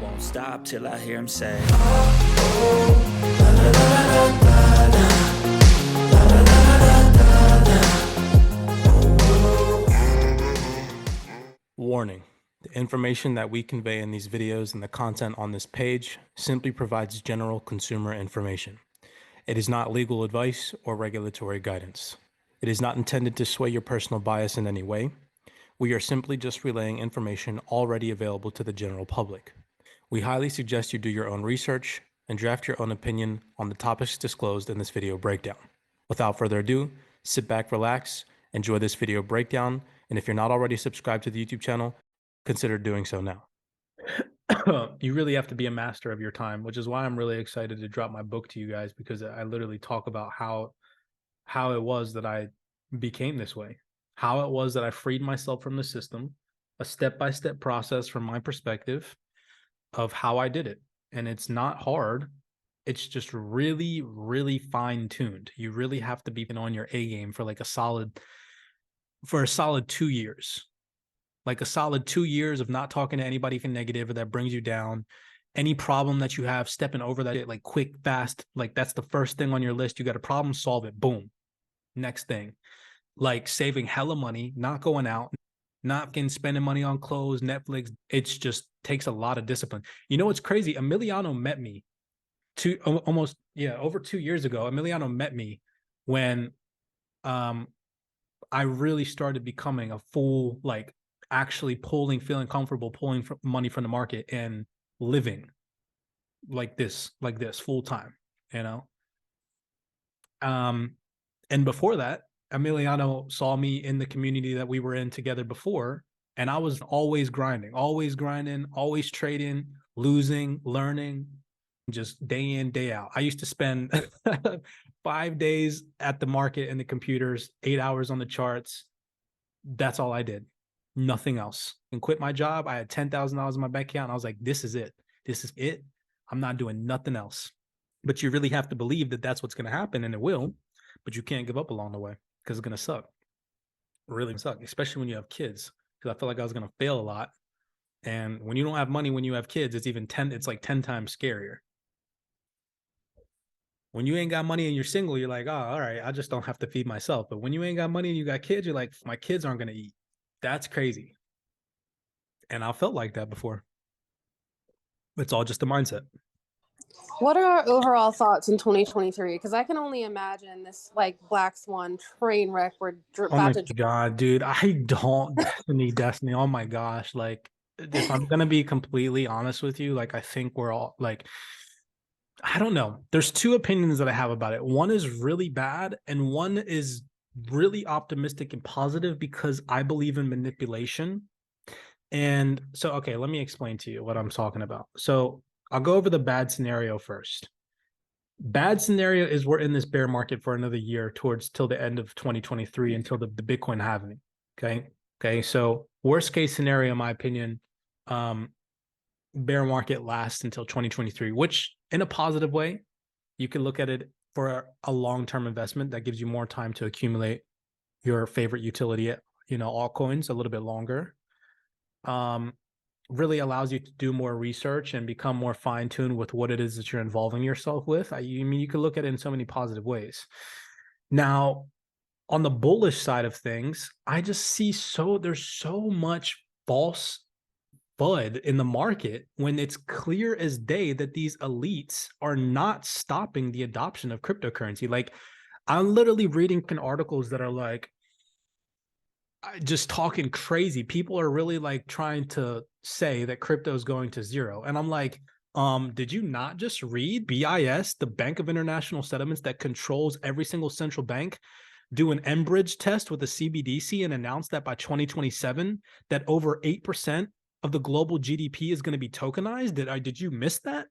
won't stop till I hear him say, Warning: the information that we convey in these videos and the content on this page simply provides general consumer information. It is not legal advice or regulatory guidance. It is not intended to sway your personal bias in any way. We are simply just relaying information already available to the general public. We highly suggest you do your own research and draft your own opinion on the topics disclosed in this video breakdown. Without further ado, sit back, relax, enjoy this video breakdown, and if you're not already subscribed to the YouTube channel, consider doing so now. You really have to be a master of your time, which is why I'm really excited to drop my book to you guys, because I literally talk about how it was that I became this way, how it was that I freed myself from the system, a step-by-step process from my perspective of how I did it. And it's not hard. It's just really, really fine-tuned. You really have to be on your A game for a solid 2 years. Like a solid 2 years of not talking to anybody negative or that brings you down. Any problem that you have, stepping over that, like quick, fast, like that's the first thing on your list. You got a problem, solve it, boom. Next thing, like saving hella money, not going out, not spending money on clothes, Netflix. It's just takes a lot of discipline. You know what's crazy? Emiliano met me over 2 years ago. Emiliano met me when I really started becoming a full, like actually feeling comfortable pulling money from the market and living like this full time, you know? And before that, Emiliano saw me in the community that we were in together before, and I was always grinding, always trading, losing, learning, just day in, day out. I used to spend 5 days at the market and the computers, 8 hours on the charts. That's all I did. Nothing else. And quit my job. I had $10,000 in my bank account. And I was like, this is it. This is it. I'm not doing nothing else. But you really have to believe that that's what's going to happen, and it will. But you can't give up along the way, because it's going to suck. Really suck, especially when you have kids. Because I felt like I was going to fail a lot. And when you don't have money, when you have kids, it's like 10 times scarier. When you ain't got money and you're single, you're like, oh, all right, I just don't have to feed myself. But when you ain't got money and you got kids, you're like, my kids aren't going to eat. That's crazy. And I felt like that before. It's all just a mindset. What are our overall thoughts in 2023? Because I can only imagine this like black swan train wreck we're about to. Oh my God, dude, I don't Destiny. Oh my gosh. Like, if I'm going to be completely honest with you, like, I think we're all like, I don't know. There's two opinions that I have about it. One is really bad, and one is really optimistic and positive, because I believe in manipulation. And so, okay, let me explain to you what I'm talking about. So I'll go over the bad scenario first. Bad scenario is we're in this bear market for another year till the end of 2023, until the Bitcoin halving. Okay. So worst case scenario, in my opinion, bear market lasts until 2023, which in a positive way, you can look at it for a long-term investment that gives you more time to accumulate your favorite utility, altcoins a little bit longer. Really allows you to do more research and become more fine-tuned with what it is that you're involving yourself with. You can look at it in so many positive ways. Now, on the bullish side of things, I just see there's so much false FUD in the market when it's clear as day that these elites are not stopping the adoption of cryptocurrency. Like, I'm literally reading articles that are like, just talking crazy. People are really like trying to say that crypto is going to zero. And I'm like, did you not just read BIS, the Bank of International Settlements that controls every single central bank, do an Enbridge test with the CBDC and announce that by 2027, that over 8% of the global GDP is going to be tokenized? Did you miss that?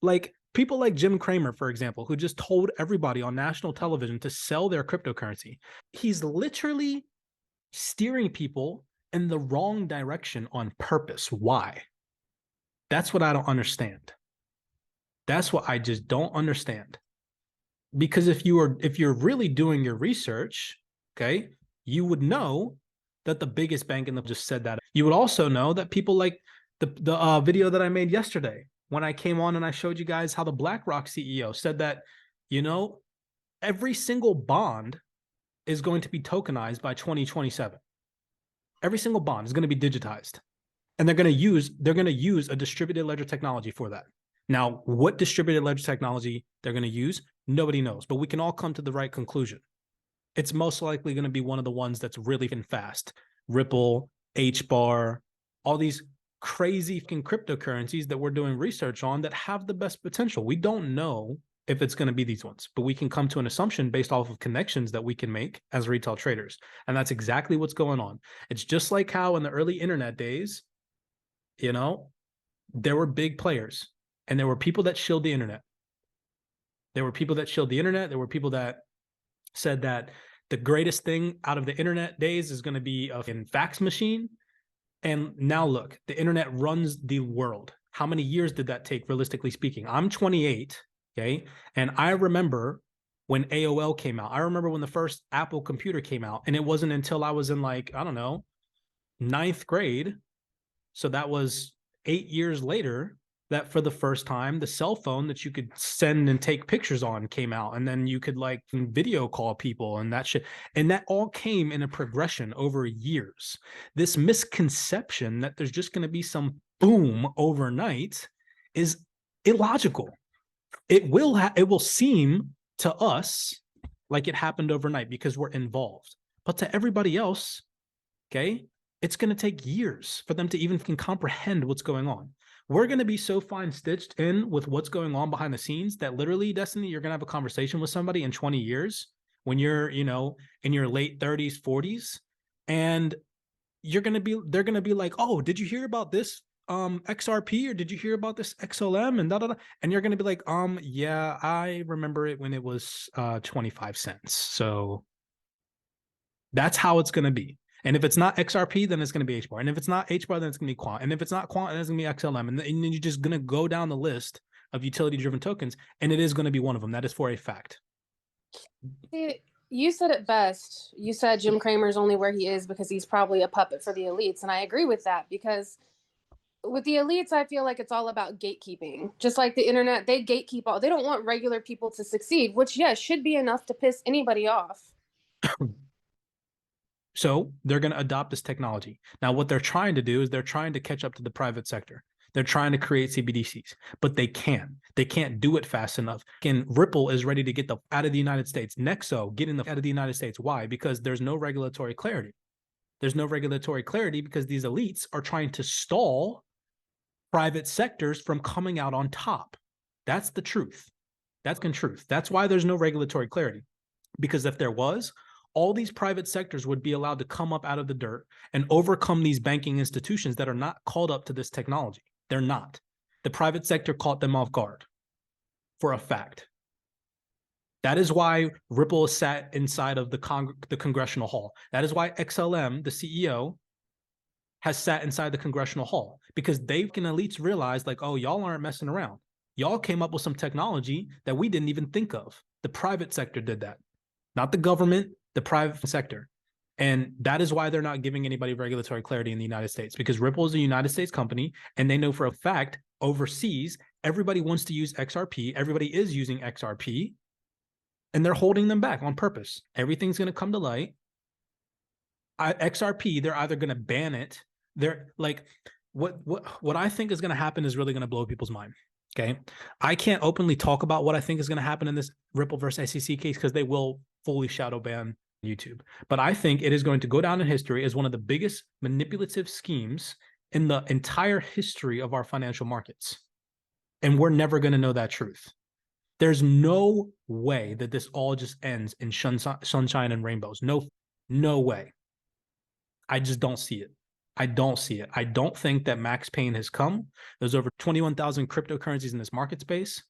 Like, people like Jim Cramer, for example, who just told everybody on national television to sell their cryptocurrency. He's literally steering people in the wrong direction on purpose. Why? That's what I don't understand. That's what I just don't understand. Because if you're really doing your research, okay, you would know that the biggest bank in the just said that. You would also know that people like the video that I made yesterday when I came on and I showed you guys how the BlackRock CEO said that, you know, every single bond is going to be tokenized by 2027. Every single bond is going to be digitized. And they're going to use a distributed ledger technology for that. Now, what distributed ledger technology they're going to use, nobody knows, but we can all come to the right conclusion. It's most likely going to be one of the ones that's really fast. Ripple, HBAR, all these crazy cryptocurrencies that we're doing research on that have the best potential. We don't know if it's going to be these ones, but we can come to an assumption based off of connections that we can make as retail traders. And that's exactly what's going on. It's just like how in the early internet days, you know, there were big players and there were people that shilled the internet. There were people that shilled the internet. There were people that said that the greatest thing out of the internet days is going to be a fax machine. And now look, the internet runs the world. How many years did that take, realistically speaking? I'm 28, okay? And I remember when AOL came out. I remember when the first Apple computer came out, and it wasn't until I was in like, I don't know, 9th grade. So that was 8 years later that for the first time, the cell phone that you could send and take pictures on came out. And then you could like video call people and that shit. And that all came in a progression over years. This misconception that there's just going to be some boom overnight is illogical. It will seem to us like it happened overnight because we're involved. But to everybody else, okay, it's going to take years for them to even comprehend what's going on. We're going to be so fine stitched in with what's going on behind the scenes that literally, Destiny, you're going to have a conversation with somebody in 20 years when you're, you know, in your late 30s, 40s, and they're going to be like, oh, did you hear about this XRP, or did you hear about this XLM and da da da? And you're going to be like, yeah, I remember it when it was 25 cents. So that's how it's going to be. And if it's not XRP, then it's going to be HBAR. And if it's not HBAR, then it's going to be Quant. And if it's not Quant, then it's going to be XLM. And then you're just going to go down the list of utility-driven tokens, and it is going to be one of them. That is for a fact. You said it best. You said Jim Cramer's only where he is because he's probably a puppet for the elites. And I agree with that, because with the elites, I feel like it's all about gatekeeping. Just like the internet, they gatekeep all. They don't want regular people to succeed, which, yes, should be enough to piss anybody off. So they're going to adopt this technology. Now, what they're trying to do is they're trying to catch up to the private sector. They're trying to create CBDCs, but they can't. They can't do it fast enough. And Ripple is ready to get out of the United States. Nexo getting out of the United States. Why? Because there's no regulatory clarity. There's no regulatory clarity because these elites are trying to stall private sectors from coming out on top. That's the truth. That's the truth. That's why there's no regulatory clarity. Because if there was, all these private sectors would be allowed to come up out of the dirt and overcome these banking institutions that are not called up to this technology. They're not. The private sector caught them off guard for a fact. That is why Ripple is sat inside of the Congressional Hall. That is why XLM, the CEO, has sat inside the Congressional Hall, because they can elites realize like, oh, y'all aren't messing around. Y'all came up with some technology that we didn't even think of. The private sector did that, not the government, the private sector. And that is why they're not giving anybody regulatory clarity in the United States, because Ripple is a United States company, and they know for a fact overseas, everybody wants to use XRP. Everybody is using XRP, and they're holding them back on purpose. Everything's going to come to light. XRP, they're either going to ban it. They're like, what I think is going to happen is really going to blow people's mind. Okay. I can't openly talk about what I think is going to happen in this Ripple versus SEC case, because they will fully shadow ban YouTube. But I think it is going to go down in history as one of the biggest manipulative schemes in the entire history of our financial markets. And we're never going to know that truth. There's no way that this all just ends in sunshine and rainbows. No way. I just don't see it. I don't see it. I don't think that max pain has come. There's over 21,000 cryptocurrencies in this market space.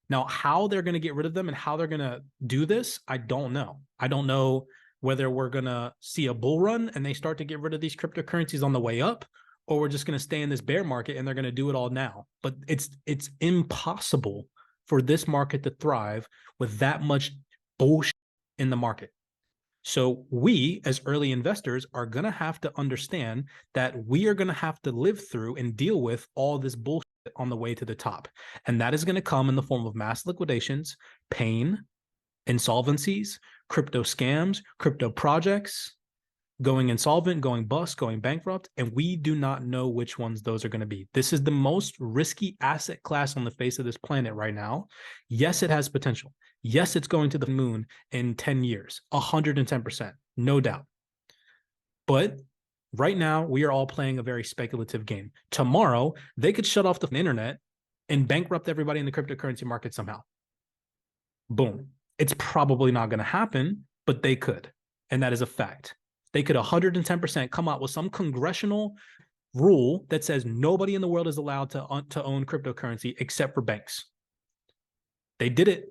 Now, how they're going to get rid of them and how they're going to do this, I don't know. I don't know whether we're going to see a bull run and they start to get rid of these cryptocurrencies on the way up, or we're just going to stay in this bear market and they're going to do it all now. But it's impossible for this market to thrive with that much bullshit in the market. So we, as early investors, are going to have to understand that we are going to have to live through and deal with all this bullshit on the way to the top. And that is going to come in the form of mass liquidations, pain, insolvencies, crypto scams, crypto projects, going insolvent, going bust, going bankrupt, and we do not know which ones those are going to be. This is the most risky asset class on the face of this planet right now. Yes, it has potential. Yes, it's going to the moon in 10 years, 110%, no doubt. But right now, we are all playing a very speculative game. Tomorrow, they could shut off the internet and bankrupt everybody in the cryptocurrency market somehow. Boom. It's probably not going to happen, but they could. And that is a fact. They could 110% come out with some congressional rule that says nobody in the world is allowed to own cryptocurrency except for banks. They did it.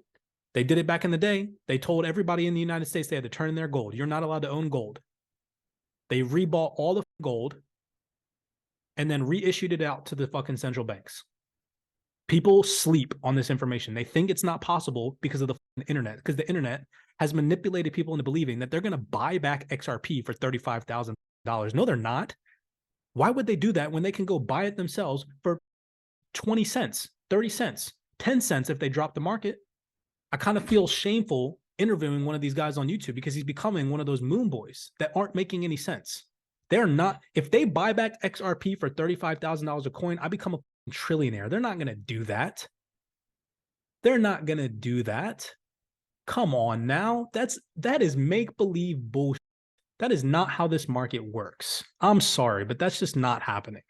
They did it back in the day. They told everybody in the United States they had to turn in their gold. You're not allowed to own gold. They rebought all the gold and then reissued it out to the fucking central banks. People sleep on this information. They think it's not possible because of the internet, because the internet has manipulated people into believing that they're going to buy back XRP for $35,000. No, they're not. Why would they do that when they can go buy it themselves for 20 cents, 30 cents, 10 cents if they drop the market? I kind of feel shameful interviewing one of these guys on YouTube because he's becoming one of those moon boys that aren't making any sense. They're not. If they buy back XRP for $35,000 a coin, I become a trillionaire. They're not going to do that. They're not going to do that. Come on now. That is make-believe bullshit. That is not how this market works. I'm sorry, but that's just not happening.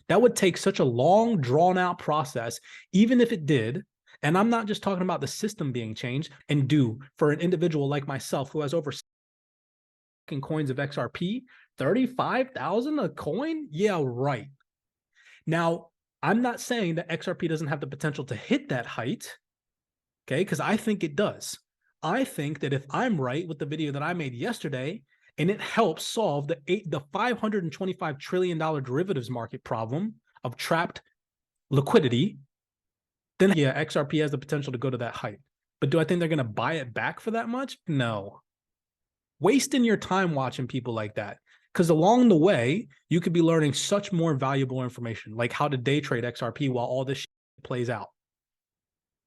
That would take such a long, drawn-out process, even if it did. And I'm not just talking about the system being changed, and do for an individual like myself who has over coins of XRP, 35,000 a coin? Yeah, right. Now, I'm not saying that XRP doesn't have the potential to hit that height, okay? Because I think it does. I think that if I'm right with the video that I made yesterday, and it helps solve the $525 trillion derivatives market problem of trapped liquidity, then yeah, XRP has the potential to go to that height. But do I think they're going to buy it back for that much? No. Wasting your time watching people like that. Because along the way, you could be learning such more valuable information, like how to day trade XRP while all this shit plays out,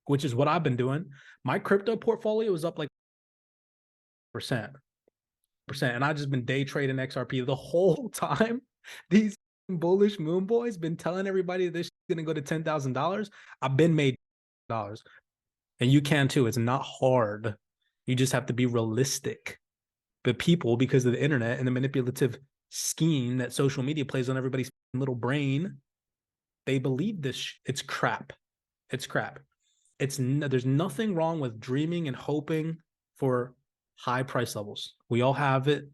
which is what I've been doing. My crypto portfolio was up like percent, and I've just been day trading XRP the whole time. These bullish moon boys been telling everybody this is going to go to $10,000. I've been made dollars, and you can too. It's not hard. You just have to be realistic. But people, because of the internet and the manipulative scheme that social media plays on everybody's little brain, they believe this. It's crap. It's crap. There's nothing wrong with dreaming and hoping for high price levels. We all have it,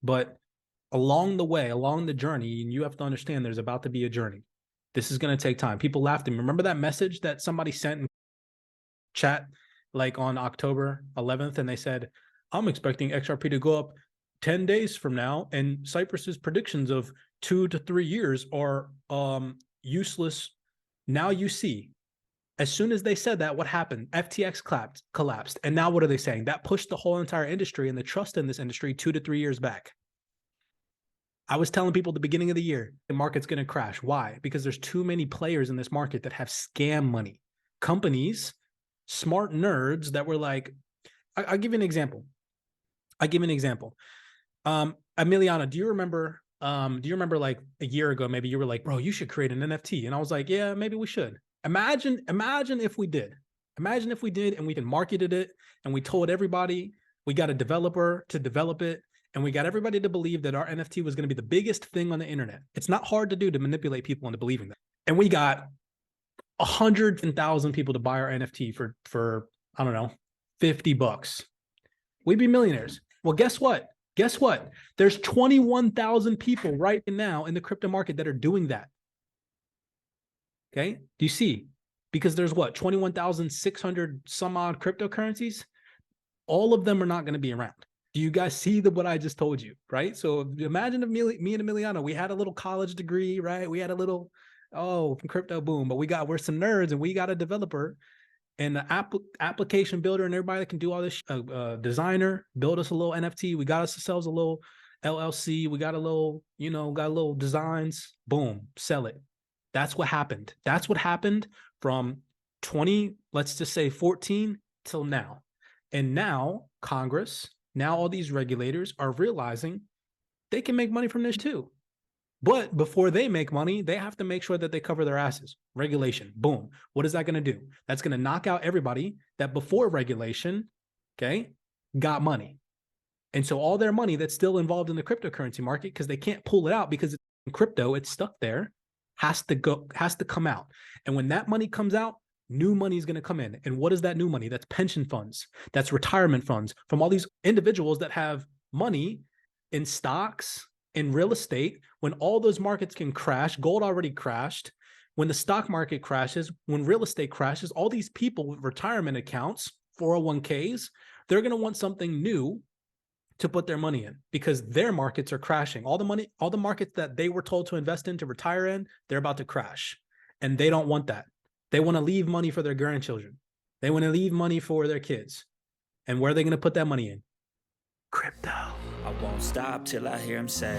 but along the way, along the journey, and you have to understand there's about to be a journey. This is going to take time. People laughed at me. Remember that message that somebody sent in chat like on October 11th, and they said, I'm expecting XRP to go up 10 days from now, and Cypress's predictions of 2 to 3 years are useless. Now you see, as soon as they said that, what happened? FTX collapsed. And now what are they saying? That pushed the whole entire industry and the trust in this industry 2 to 3 years back. I was telling people at the beginning of the year, the market's going to crash. Why? Because there's too many players in this market that have scam money. Companies, smart nerds that were like, I'll give you an example. Emiliano, do you remember like a year ago, maybe you were like, bro, you should create an NFT. And I was like, yeah, maybe we should. Imagine if we did. Imagine if we did and we can marketed it and we told everybody, we got a developer to develop it, and we got everybody to believe that our NFT was going to be the biggest thing on the internet. It's not hard to do to manipulate people into believing that. And we got 100,000 people to buy our NFT for I don't know, $50. We'd be millionaires. Well, guess what? There's 21,000 people right now in the crypto market that are doing that. Okay. Do you see? Because there's what? 21,600 some odd cryptocurrencies. All of them are not going to be around. Do you guys see what I just told you? Right. So imagine if me and Emiliano, we had a little college degree, right? We had a little, from crypto boom, but we're some nerds and we got a developer. and the application builder and everybody that can do all this, designer, build us a little NFT. We got ourselves a little LLC. We got a little, got a little designs. Boom, sell it. That's what happened. That's what happened from 20, let's just say 14 till now. And now Congress, now all these regulators are realizing they can make money from this too. But before they make money, they have to make sure that they cover their asses. Regulation, boom. What is that going to do? That's going to knock out everybody that before regulation, okay, got money. And so all their money that's still involved in the cryptocurrency market, because they can't pull it out because it's in crypto, it's stuck there, has to come out. And when that money comes out, new money is going to come in. And what is that new money? That's pension funds. That's retirement funds from all these individuals that have money in stocks, in real estate. When all those markets can crash, gold already crashed. When the stock market crashes, when real estate crashes, all these people with retirement accounts, 401ks, they're going to want something new to put their money in because their markets are crashing. All the markets that they were told to invest in, to retire in, they're about to crash. And they don't want that. They want to leave money for their grandchildren. They want to leave money for their kids. And where are they going to put that money in? Crypto. I won't stop till I hear him say